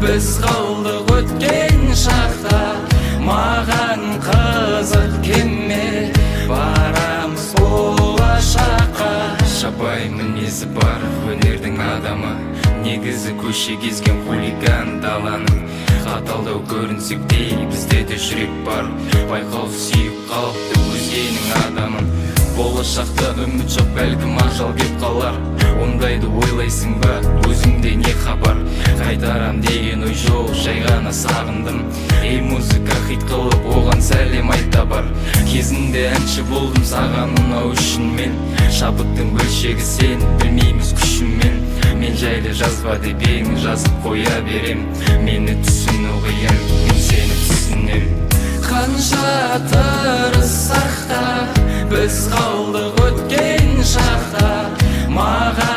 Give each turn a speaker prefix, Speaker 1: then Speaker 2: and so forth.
Speaker 1: Біз қалдық өткен шақта, маған қызық кеме, барамыз болашаққа. Шабай мінезі бар өнердің адамы, негізі көше кезген хулиган даланың. Қаталдау көрінсек те бізде де жүрек бар, байқау сүйіп қалыпты өзгенің адамын. Болашақта үміт жоқ, бәлкім ажал кеп қалар. Ондайды ойлайсың ба, өзіңде не хабар? Қайтарам деген ой жоқ, жай ғана сағындым. Ей музыка хит қылып оған сәлем айта бар. Кезінде әнші болдым саған ұнау үшін мен, шабыттың бөлшегі сен, білмейміз күшіммен. Мен жайлы жазба деп ең жазып қоя берем, мені түсіну қиын, мен сені түсінем. Қанша тырыссақ та, біз қалдық өткен шақта, маған